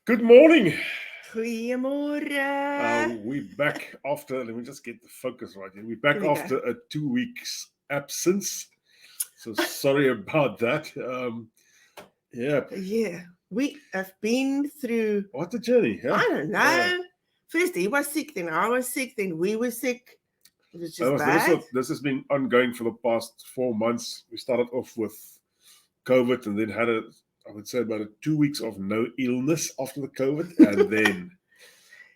Good morning. Goeiemorgen. We're back after, let me just get the focus right here. We're back Here we go. after a 2 weeks absence. So sorry about that. Yeah. Yeah, we have been through, What a journey, huh? I don't know. First he was sick, then I was sick, then we were sick. It was just bad. This has been ongoing for the past 4 months. We started off with COVID and then had I would say about 2 weeks of no illness after the COVID. And then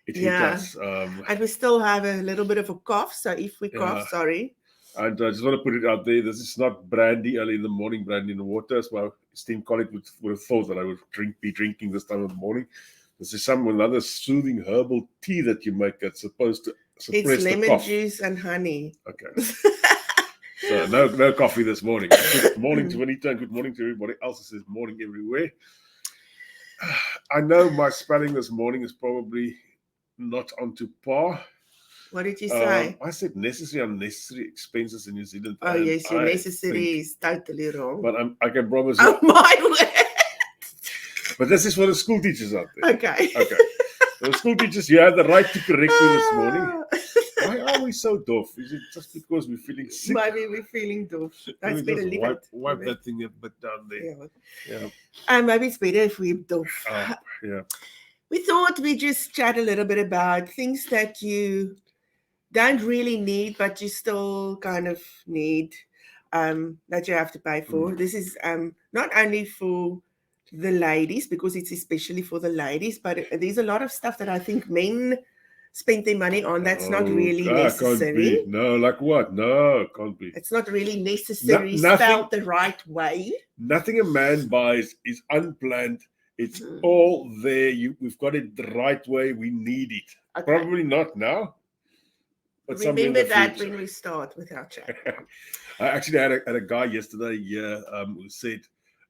it hit us. And we still have a little bit of a cough. So if we cough, sorry. And I just want to put it out there. This is not brandy early in the morning, brandy in the water, as my esteemed colleague would have thought that I would be drinking this time of the morning. This is another soothing herbal tea that you make that's supposed to suppress the cough. It's lemon juice and honey. Okay. So no coffee this morning. Good morning to Anita and good morning to everybody else. This is morning everywhere. I know my spelling this morning is probably not on to par. What did you say? I said necessary, unnecessary expenses in New Zealand. Oh, yes, your necessary is totally wrong. But I can promise you. Oh, my word. But this is for the school teachers out there. Okay. The school teachers, you have the right to correct me this morning. Why are we so doof? Is it just because we're feeling sick? Maybe we're feeling doof. That's better. Wipe that thing a bit down there. Yeah. Maybe it's better if we're doof. Yeah. We thought we'd just chat a little bit about things that you don't really need, but you still kind of need, that you have to pay for. This is not only for the ladies, because it's especially for the ladies, but there's a lot of stuff that I think men spend their money on that's not really necessary. Can't be. No, like what? No, can't be. It's not really necessary, spelled the right way. Nothing a man buys is unplanned. It's all there. We've got it the right way. We need it. Okay. Probably not now. But remember that when we start with our chat. I actually had a guy yesterday who said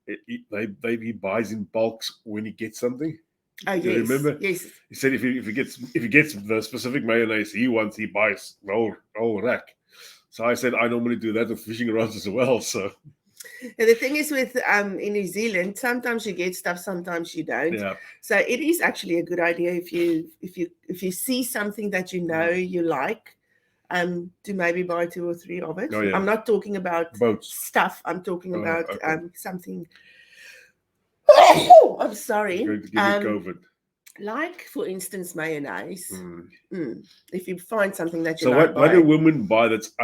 he buys in bulks when he gets something. Oh, yes. You remember? Yes. He said if he gets the specific mayonnaise he wants, he buys the whole rack. So I said I normally do that with fishing rods as well. So. And the thing is with in New Zealand, sometimes you get stuff, sometimes you don't. Yeah. So it is actually a good idea if you see something that you know you like, to maybe buy 2 or 3 of it. Oh, yeah. I'm not talking about boats stuff. I'm talking about something. I'm sorry. You're going to give me COVID. Like, for instance, mayonnaise. If you find something that you like. So what do women buy that's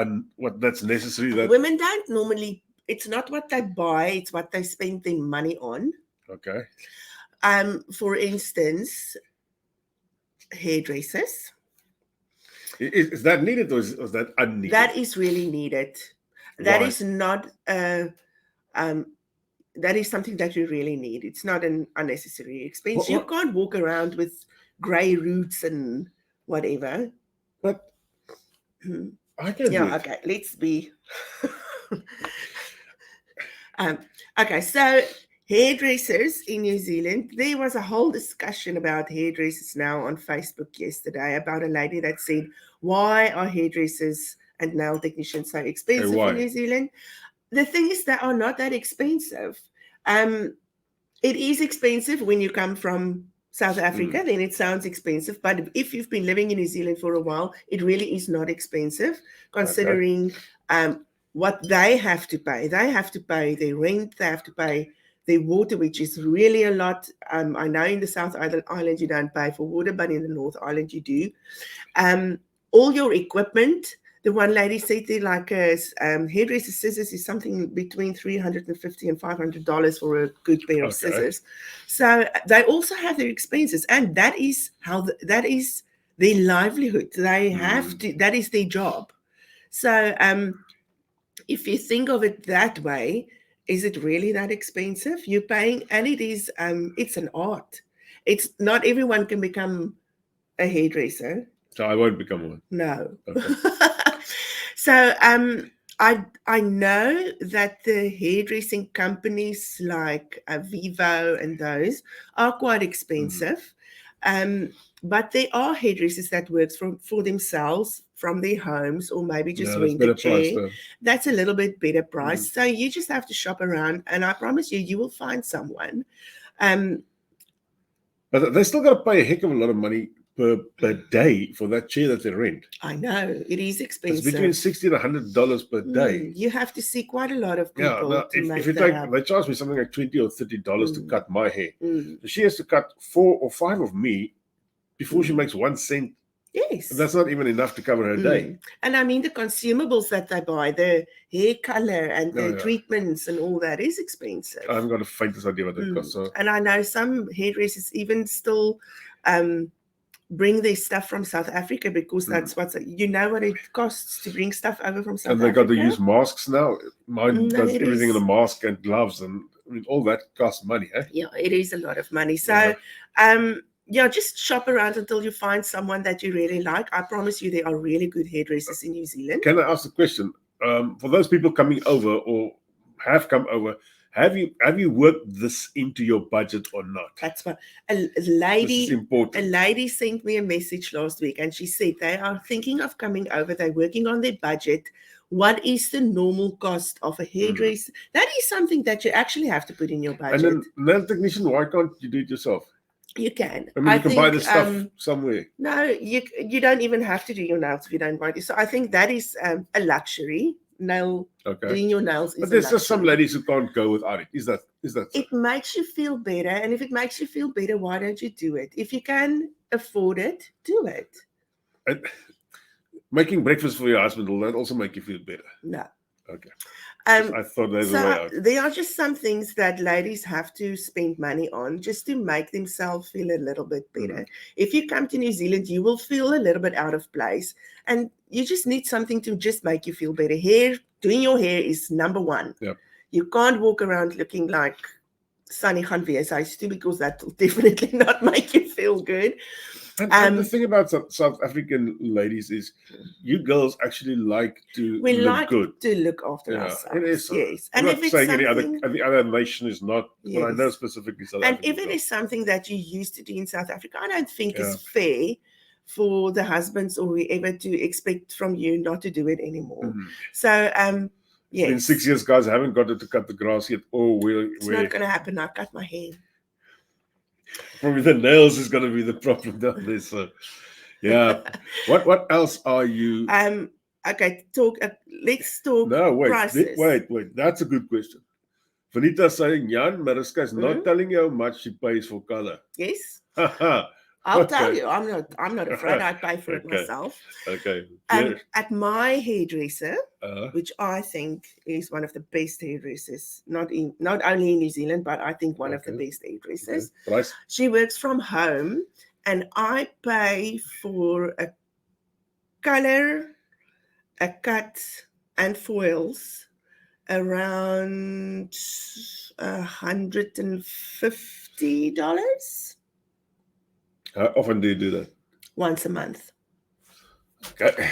necessary? That women don't normally. It's not what they buy. It's what they spend their money on. Okay. For instance, hairdressers. Is that needed or is that unneeded? That is really needed. That is not. That is something that you really need. It's not an unnecessary expense. You can't walk around with grey roots and whatever. But I can. Yeah. Okay. Let's be. Okay. So hairdressers in New Zealand. There was a whole discussion about hairdressers now on Facebook yesterday about a lady that said, "Why are hairdressers and nail technicians so expensive in New Zealand?" The thing is, they are not that expensive. It is expensive when you come from South Africa, then it sounds expensive. But if you've been living in New Zealand for a while, it really is not expensive, considering what they have to pay. They have to pay their rent, they have to pay their water, which is really a lot. I know in the South Island you don't pay for water, but in the North Island you do. All your equipment. The one lady said there, like hairdresser scissors is something between $350 and $500 for a good pair of scissors. So they also have their expenses, and that is that is their livelihood. They have to. That is their job. So if you think of it that way, is it really that expensive? You're paying, and it is. It's an art. It's not everyone can become a hairdresser. So I won't become one. No. Okay. So I know that the hairdressing companies like Vivo and those are quite expensive. But there are hairdressers that work for themselves from their homes, or maybe just rent a chair. That's a little bit better price. So you just have to shop around, and I promise you will find someone. But they still got to pay a heck of a lot of money per day for that chair that they rent. I know it is expensive. It's between $60 and $100 per day. You have to see quite a lot of people Yeah, now, to make if you that take, up. they charge me something like $20 or $30 to cut my hair. Mm. So she has to cut 4 or 5 of me before she makes 1 cent. Yes. That's not even enough to cover her day. And I mean, the consumables that they buy, the hair color and the treatments and all that is expensive. I haven't got the faintest idea what that costs. So. And I know some hairdressers even still bring their stuff from South Africa because that's what it costs to bring stuff over from South Africa. And they got to use masks now. Mine does everything in a mask and gloves, and I mean, all that costs money. Eh? Yeah, it is a lot of money. So, just shop around until you find someone that you really like. I promise you, there are really good hairdressers in New Zealand. Can I ask a question? For those people coming over or have come over, have you worked this into your budget or not? That's what a lady. This is important. A lady sent me a message last week, and she said they are thinking of coming over. They're working on their budget. What is the normal cost of a hairdresser? That is something that you actually have to put in your budget. And then, nail technician, why can't you do it yourself? You can. I mean, you can buy the stuff somewhere. No, you don't even have to do your nails if you don't buy it. So I think that is a luxury. Doing your nails is. But there's just some ladies who can't go without it. Is that? It makes you feel better, and if it makes you feel better, why don't you do it? If you can afford it, do it. And making breakfast for your husband, will that also make you feel better? No. Okay. I thought that was the way out. There are just some things that ladies have to spend money on just to make themselves feel a little bit better. If you come to New Zealand, you will feel a little bit out of place, and you just need something to just make you feel better. Doing your hair is number one. Yep. You can't walk around looking like Sunny Hanvi as I used to, because that will definitely not make you feel good. And the thing about South African ladies is, you girls actually like to look good. To look after ourselves. It is. Yes. I'm not saying any other nation is not, but I know specifically South Africa. And if it is something that you used to do in South Africa, I don't think it's fair for the husbands or whoever to expect from you not to do it anymore. So, yes. In 6 years, guys, I haven't got it to cut the grass yet. It's not going to happen. I cut my hair. Probably the nails is going to be the problem down there. So, yeah. What else are you? Okay. Let's talk. No, wait, prices. Wait. That's a good question. Vanita saying, Jan, Mariska is not telling you how much she pays for color. Yes. I'll tell you. I'm not afraid. I pay for it myself. Okay. At my hairdresser, which I think is one of the best hairdressers, not only in New Zealand, but I think one of the best hairdressers. Price? She works from home, and I pay for a color, a cut, and foils around $150. How often do you do that? Once a month. Okay.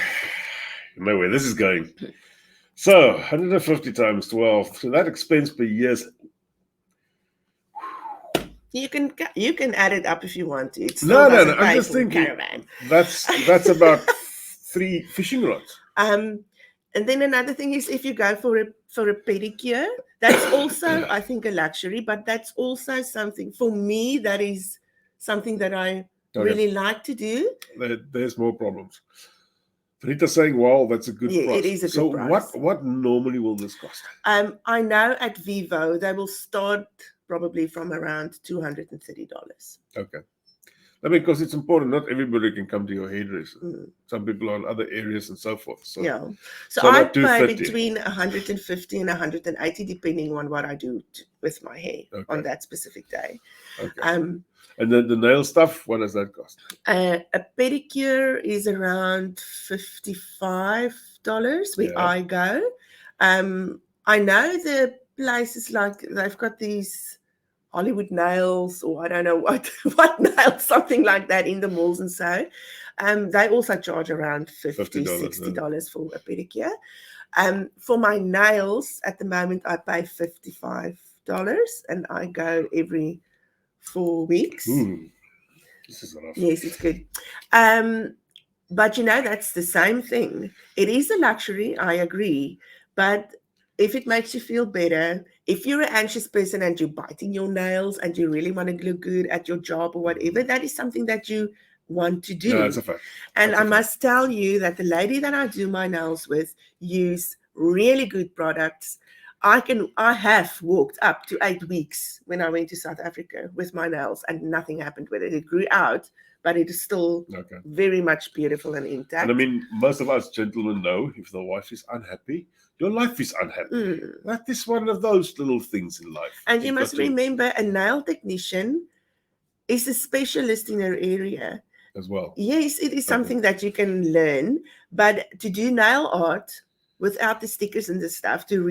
You know where this is going. So 150 times 12. So that expense per year is. You can add it up if you want to. No. I'm just thinking. Caravan. That's about 3 fishing rods. And then another thing is, if you go for a pedicure, that's also I think a luxury, but that's also something for me that is something that I really like to do. There's more problems. Rita's saying, wow, that's a good price. It is a good price. So what normally will this cost? I know at Vivo, they will start probably from around $230. Okay. I mean, because it's important, not everybody can come to your hairdresser. Some people are in other areas and so forth. So I pay between $150 and $180, depending on what I do with my hair on that specific day. Okay. And then the nail stuff, what does that cost? A pedicure is around $55 where I go. I know the places like they've got these Hollywood nails, or I don't know what nails, something like that in the malls and so. They also charge around $50, $60 for a pedicure. For my nails, at the moment, I pay $55, and I go every 4 weeks. This is enough. Yes, it's good. But that's the same thing. It is a luxury, I agree, but if it makes you feel better, if you're an anxious person and you're biting your nails and you really want to look good at your job or whatever, that is something that you want to do. No, it's a fact. And That's I must tell you that the lady that I do my nails with use really good products. I have walked up to 8 weeks when I went to South Africa with my nails and nothing happened with it. It grew out, but it is still very much beautiful and intact. And I mean, most of us gentlemen know if the wife is unhappy, your life is unhappy. That is one of those little things in life. And you must remember, a nail technician is a specialist in her area as well. Yes, it is something that you can learn, but to do nail art without the stickers and the stuff, to do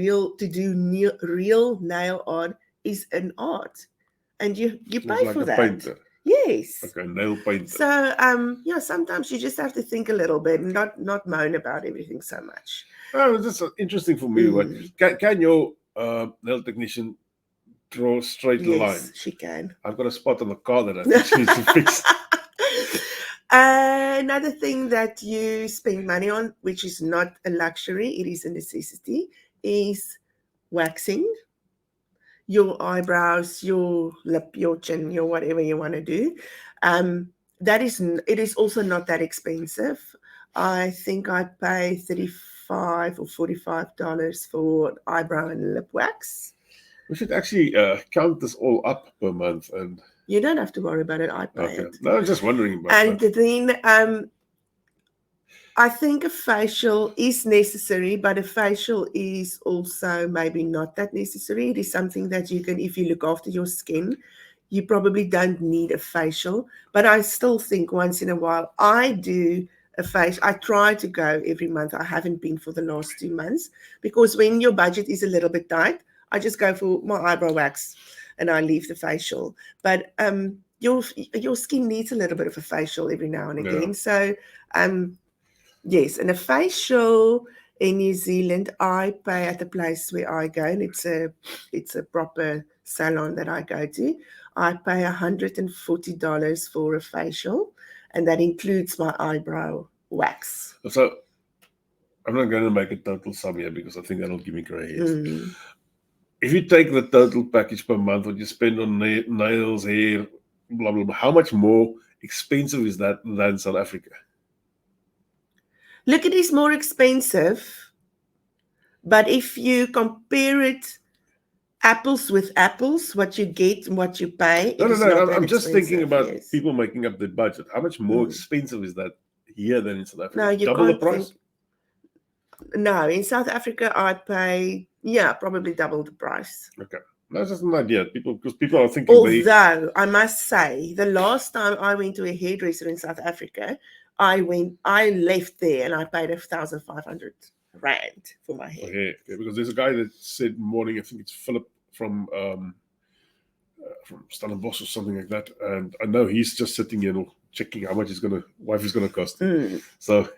real nail art is an art, and you pay for that. Painter. Yes. Okay, nail painter. So yeah, sometimes you just have to think a little bit and not moan about everything so much. Oh, that's interesting for me. Can your nail technician draw straight lines? Yes, she can. I've got a spot on the car that I think she needs to fix. Another thing that you spend money on, which is not a luxury, it is a necessity, is waxing your eyebrows, your lip, your chin, your whatever you want to do. It is also not that expensive. I think I pay $35 or $45 for eyebrow and lip wax. We should actually count this all up per month, and you don't have to worry about it. I pay it. No, I was just wondering about and that. Then I think a facial is necessary, but a facial is also maybe not that necessary. It is something that you can, if you look after your skin, you probably don't need a facial. But I still think once in a while I do a facial. I try to go every month. I haven't been for the last 2 months because when your budget is a little bit tight, I just go for my eyebrow wax and I leave the facial. But your skin needs a little bit of a facial every now and again. So yes, and a facial in New Zealand, I pay at the place where I go, and it's a proper salon that I go to. I pay $140 for a facial, and that includes my eyebrow wax. So I'm not going to make a total sum here because I think that'll give me grey hairs. If you take the total package per month, what you spend on nails, hair, blah, blah, blah, how much more expensive is that than South Africa? Look, it is more expensive, but if you compare it apples with apples, what you get and what you pay, I'm just thinking about people making up the budget. How much more expensive is that here than in South Africa? No, you double the price? No, in South Africa, I pay, probably double the price. Okay. That's just an idea. Because people are thinking. Although, I must say, the last time I went to a hairdresser in South Africa, I left there and I paid 1,500 rand for my hair. Okay, because there's a guy that said morning, I think it's Philip from Stellenbosch or something like that, and I know he's just sitting here checking how much wife is gonna cost him. So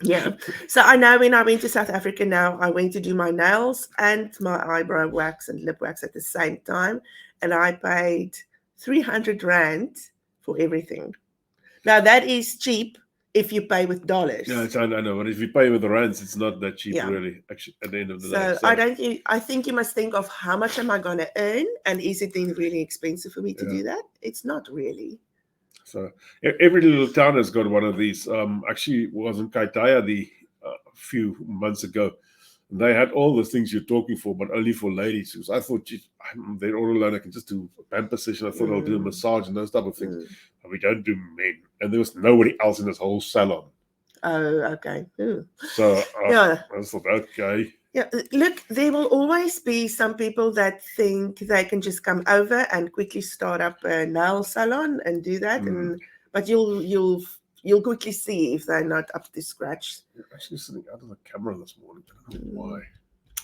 yeah, so I know when I went to South Africa now, I went to do my nails and my eyebrow wax and lip wax at the same time, and I paid 300 rand for everything. Now, that is cheap if you pay with dollars. Yeah, I know. But if you pay with the rands, it's not that cheap, really, actually, at the end of the day. So I think you must think of how much am I going to earn, and is it then really expensive for me to do that? It's not really. So every little town has got one of these. Actually, was in Kaitaya a few months ago. They had all the things you're talking for, but only for ladies. Because I thought, geez, they're all alone. I can just do a pamper session. I thought I'll do a massage and those type of things. But we don't do men. And there was nobody else in this whole salon. Oh, okay. So I thought, okay. Yeah, look, there will always be some people that think they can just come over and quickly start up a nail salon and do that. But you'll quickly see if they're not up to scratch. You're actually sitting out of the camera this morning. I don't know why.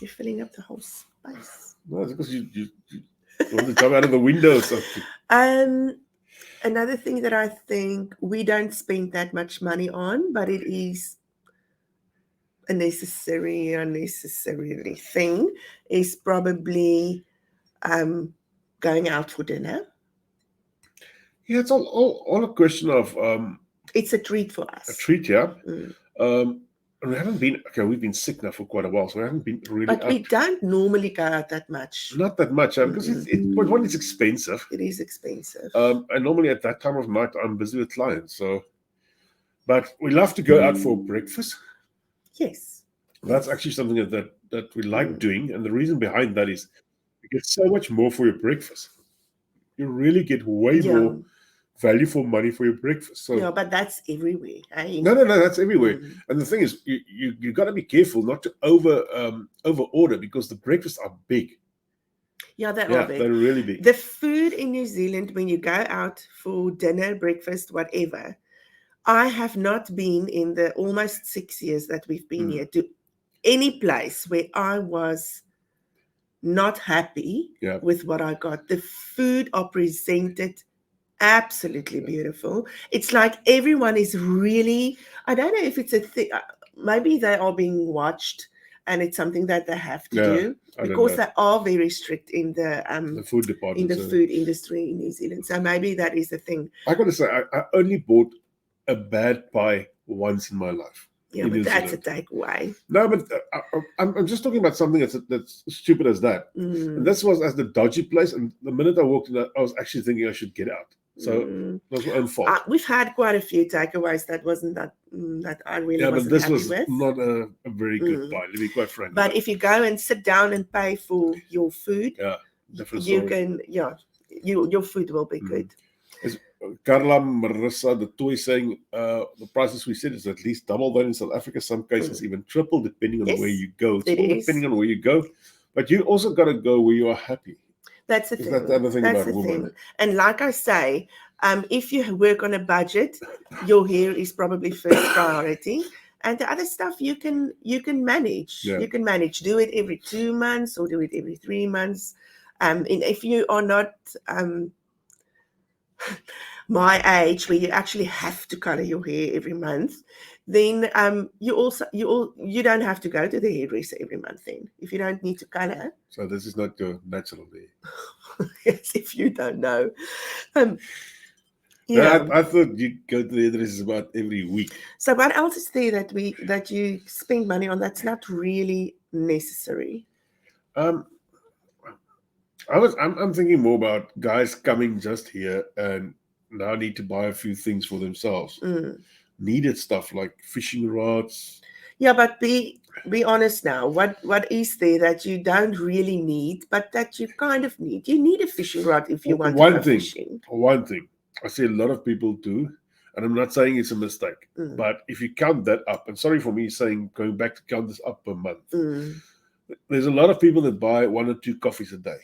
You're filling up the whole space. No, it's because you want to jump out of the window or something. Another thing that I think we don't spend that much money on, but it is a unnecessarily thing, is probably going out for dinner. Yeah, it's all a question of... it's a treat for us. A treat, yeah. And we haven't been, okay, we've been sick now for quite a while, so we haven't been really But out. we don't normally go out that much. Not that much, because but one, it's expensive. It is expensive. And normally at that time of night, I'm busy with clients. So, but we love to go out for breakfast. Yes. That's actually something that we like doing. And the reason behind that is you get so much more for your breakfast. You really get way more value for money for your breakfast. So yeah, but that's everywhere. Eh? No, that's everywhere. And the thing is, you got to be careful not to over order, because the breakfasts are big. Yeah, they are big. They're really big. The food in New Zealand, when you go out for dinner, breakfast, whatever, I have not been in the almost 6 years that we've been here to any place where I was not happy with what I got. The food are presented absolutely beautiful. It's like everyone is really, I don't know if it's a thing, maybe they are being watched and it's something that they have to do, because they are very strict in the food department, in the food industry in New Zealand. So maybe that is the thing. I got to say, I only bought a bad pie once in my life. Yeah, but that's a takeaway. No, but I'm just talking about something that's stupid as that. And this was as the dodgy place. And the minute I walked in, I was actually thinking I should get out. So it was my own fault. We've had quite a few takeaways that wasn't that I really wasn't but this happy was with. Not a very good pie, to be quite frank. But if you go and sit down and pay for your food, you can, your food will be good. Carla Marissa, the toy saying the prices we said is at least double that in South Africa, some cases even triple, depending on where you go. It's all depending on where you go, but you also got to go where you are happy. That's the thing. That's the other thing about women. And like I say, if you work on a budget, your hair is probably first priority. And the other stuff you can manage. Yeah. You can manage. Do it every 2 months or do it every 3 months. And if you are not my age, where you actually have to color your hair every month, then you don't have to go to the hairdresser every month. Then, if you don't need to color. So this is not your natural hair. Yes, if you don't know. I thought you go to the hairdresser about every week. So what else is there that you spend money on that's not really necessary? I'm thinking more about guys coming just here and now need to buy a few things for themselves. Needed stuff like fishing rods. Yeah, but be honest now. What is there that you don't really need, but that you kind of need? You need a fishing rod if you want to go fishing. One thing I see a lot of people do, and I'm not saying it's a mistake, but if you count that up, and sorry for me saying going back to count this up per month, there's a lot of people that buy 1 or 2 coffees a day.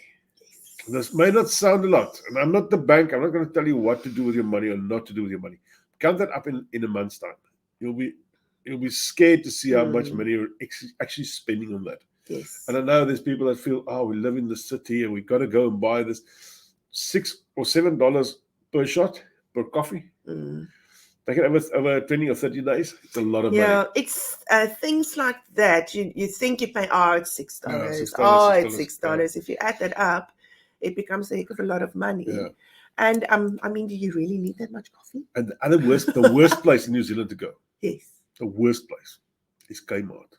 This may not sound a lot, and I'm not the bank. I'm not going to tell you what to do with your money or not to do with your money. Count that up in a month's time. You'll be scared to see how much money you're actually spending on that. Yes. And I know there's people that feel, we live in the city and we've got to go and buy this $6 or $7 per shot per coffee. Take it over 20 or 30 days. It's a lot of money. Yeah, it's things like that. You think you pay, it's $6. It's $6. If you add that up, it becomes a heck of a lot of money. Yeah. And I mean, do you really need that much coffee? And the worst place in New Zealand to go. Yes. The worst place is Kmart.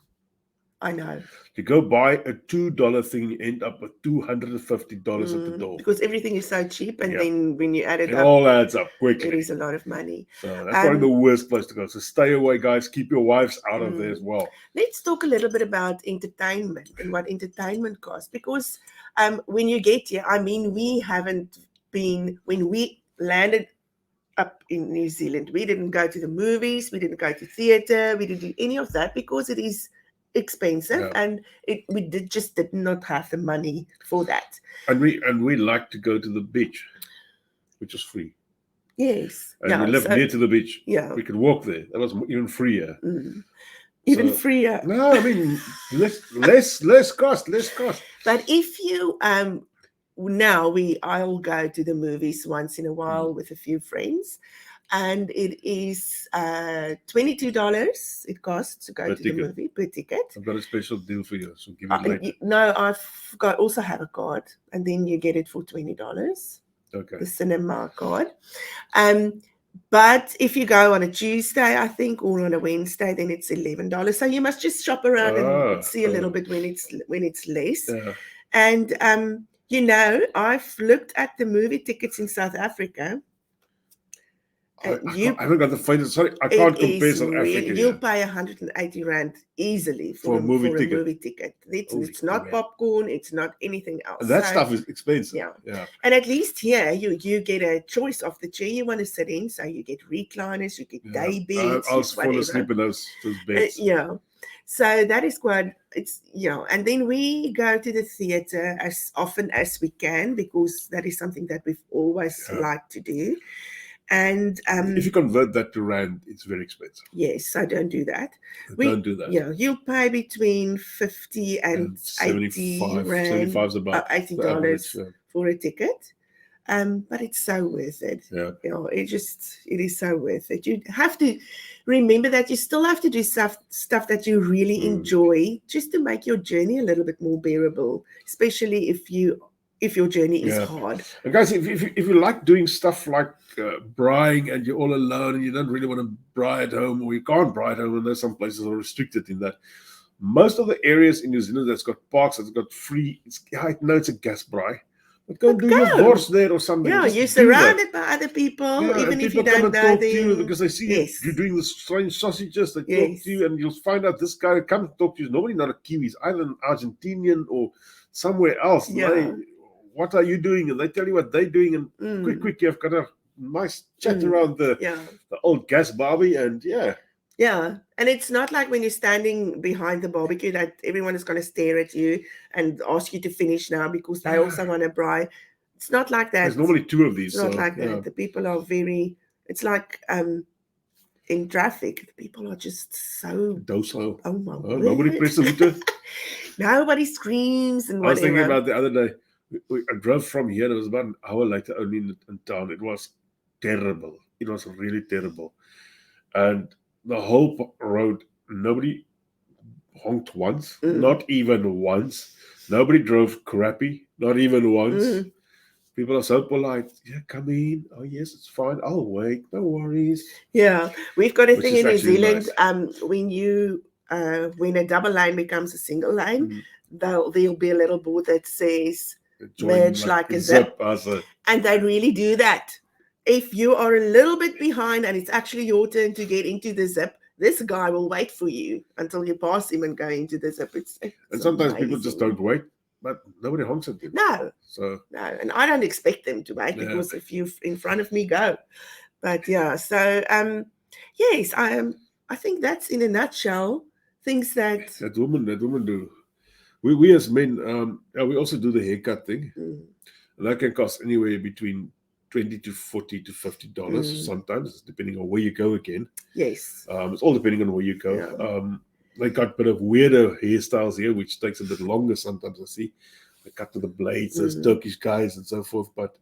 I know. You go buy a $2 thing, you end up with $250 at the door. Because everything is so cheap, and then when you add it up, it all adds up quickly. It is a lot of money. So that's probably the worst place to go. So stay away, guys. Keep your wives out of there as well. Let's talk a little bit about entertainment and what entertainment costs. Because when you get here, I mean, we haven't been, when we landed up in New Zealand, we didn't go to the movies, we didn't go to theater, we didn't do any of that because it is expensive, and we did not have the money for that. And we like to go to the beach, which is free. Yes. And we live near to the beach. Yeah. We could walk there. That was even freer. Even freer. No, I mean less cost. But if you I'll go to the movies once in a while with a few friends. And it is $22 it costs to go to the movie per ticket. I've got a special deal for you, so give it later. No, also have a card, and then you get it for $20. Okay. The cinema card. But if you go on a Tuesday, I think, or on a Wednesday, then it's $11. So you must just shop around and see a little bit when it's less. Yeah. And I've looked at the movie tickets in South Africa. I haven't got the finest. Sorry, I It can't compare is South really, Africa you'll here pay 180 rand easily for a movie for a ticket. movie ticket. Holy It's not crap. popcorn, it's not anything else. And that So, stuff is expensive. yeah. Yeah. And at least here you get a choice of the chair you want to sit in. So you get recliners, you get day beds, I'll fall asleep in those beds. Yeah. So that is quite, and then we go to the theater as often as we can because that is something that we've always liked to do. And if you convert that to rand, it's very expensive. Yes, I don't do that. Don't do that. Yeah, you'll pay between 50 and 75 rand, 75 is about $80 for a ticket. But it's so worth it. Yeah. It is so worth it. You have to remember that you still have to do stuff that you really enjoy just to make your journey a little bit more bearable, especially if your journey is hard. And guys, if you like doing stuff like braaiing and you're all alone and you don't really want to braai at home, or you can't braai at home, and there's some places are restricted in that. Most of the areas in New Zealand that's got parks, that's got free, I know it's a gas braai, but go do your course there or something. Yeah, you're surrounded by other people, even if you don't know them. Because they see you doing the strange sausages, they talk to you, and you'll find out this guy comes to talk to you is normally not a Kiwi, he's either an Argentinian or somewhere else. Yeah. What are you doing? And they tell you what they're doing, and quick, you've got a nice chat around the old gas barbie, and Yeah, and it's not like when you're standing behind the barbecue that everyone is going to stare at you and ask you to finish now because they also want to braai. It's not like that. There's normally two of these. It's not like that. The people are it's like in traffic, the people are just so docile. Oh my word. Nobody presses the button. Nobody screams and whatever. I was thinking about the other day. I drove from here, and it was about an hour later only in town. It was terrible. It was really terrible. And the whole road, nobody honked once, not even once. Nobody drove crappy, not even once. People are so polite. Yeah, come in. Oh, yes, it's fine. I'll wait. No worries. Yeah, we've got a thing in New Zealand. Nice. When a double lane becomes a single lane, there'll be a little board that says merge like a zip. And they really do that. If you are a little bit behind and it's actually your turn to get into the zip, this guy will wait for you until you pass him and go into the zip. And sometimes people just don't wait, but nobody honks at them. No. And I don't expect them to wait because if you're in front of me, go. But yes, I think that's in a nutshell things that women do. We as men, we also do the haircut thing. And that can cost anywhere between $20 to $40 to $50 sometimes, depending on where you go again. Yes. It's all depending on where you go. Yeah. They got a bit of weirder hairstyles here, which takes a bit longer sometimes, I see. They cut to the blades, those Turkish guys and so forth. But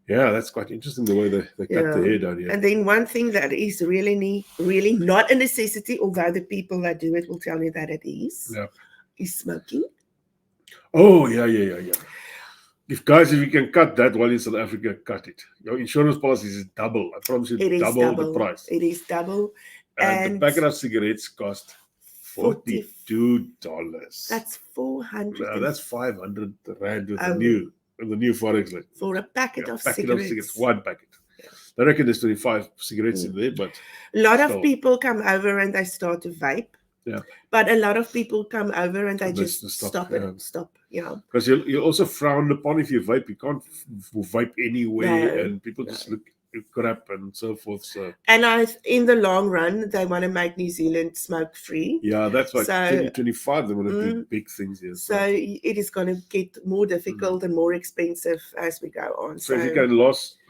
yeah, that's quite interesting the way they cut the hair down here. And then one thing that is really not a necessity, although the people that do it will tell you that it is smoking. Oh, yeah. If you can cut that while in South Africa, cut it. Your insurance policy is double. I promise you, double the price. It is double. And the packet of cigarettes cost $42. That's 400. No, that's 500 rand with the new forex rate. For a packet of cigarettes. One packet. Yeah. I reckon there's 25 cigarettes in there, but a lot of people come over and they start to vape. Yeah. But a lot of people come over and they just stop it. Yeah. Because you're also frowned upon if you vape. You can't vape anywhere, and people just look crap and so forth. So. And in the long run, they want to make New Zealand smoke free. Yeah, that's why 2025 they want to do big things here. So it is going to get more difficult and more expensive as we go on. So if you can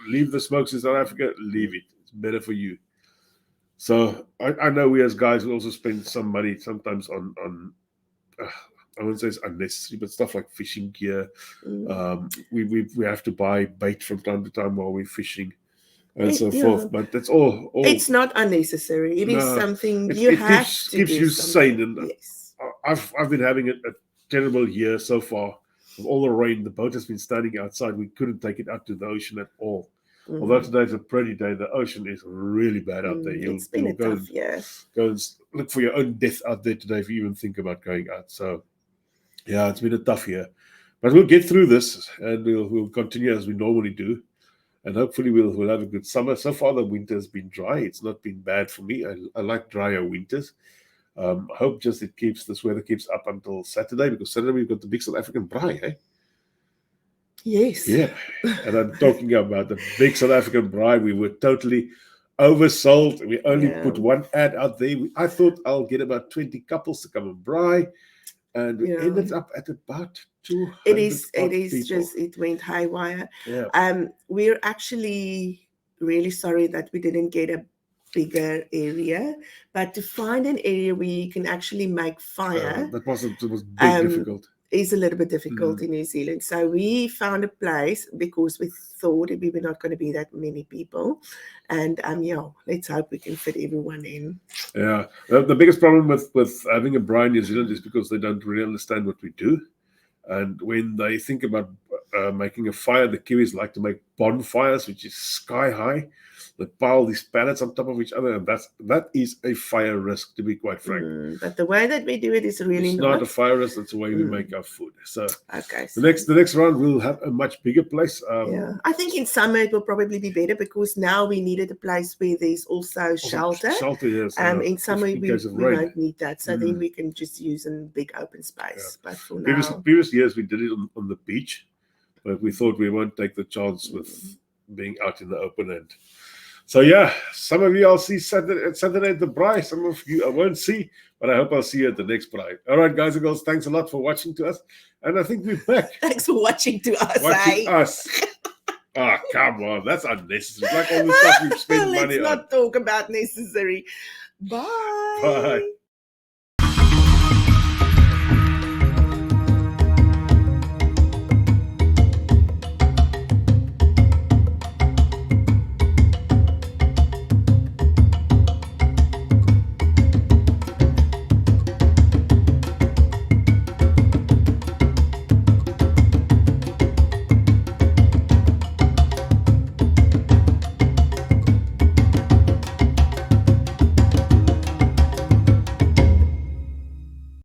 leave the smokes in South Africa, leave it. It's better for you. So I know we as guys will also spend some money sometimes on I wouldn't say it's unnecessary, but stuff like fishing gear. We have to buy bait from time to time while we're fishing and so forth. But that's all. It's not unnecessary. It is something you have to do. Keeps you sane. And I've been having a terrible year so far. With all the rain, the boat has been standing outside. We couldn't take it out to the ocean at all. Although today's a pretty day, the ocean is really bad out there. It's been a tough year. Go and look for your own death out there today if you even think about going out. So, yeah, it's been a tough year. But we'll get through this, and we'll continue as we normally do. And hopefully we'll have a good summer. So far, the winter has been dry. It's not been bad for me. I like drier winters. I hope just this weather keeps up until Saturday, because Saturday we've got the big South African braai, eh? Yes. Yeah. And I'm talking about the big South African braai. We were totally oversold. We only put one ad out there. I thought I'll get about 20 couples to come and braai, and we ended up at about 200. It is people. just, it went haywire. Yeah. We're actually really sorry that we didn't get a bigger area, but to find an area where you can actually make fire, it was difficult. Is a little bit difficult in New Zealand. So we found a place because we thought we were not going to be that many people, and let's hope we can fit everyone in. Yeah, the biggest problem with having a braai in New Zealand is because they don't really understand what we do, and when they think about making a fire, the Kiwis like to make bonfires, which is sky high. They pile these pallets on top of each other, and that is a fire risk, to be quite frank. But the way that we do it is really it's not a fire risk. That's the way we make our food. So the next round we'll have a much bigger place. I think in summer it will probably be better, because now we needed a place where there's also shelter. Shelter, yes. In summer we won't need that, so then we can just use a big open space. But for previous years we did it on the beach, but we thought we won't take the chance with being out in the open end. So yeah, some of you I'll see Saturday at the braai. Some of you I won't see, but I hope I'll see you at the next braai. All right, guys and girls, thanks a lot for watching to us, and I think we're back. Thanks for watching to us. Us. Come on, that's unnecessary. Like all the stuff we've spent money on. Let's not talk about necessary. Bye. Bye.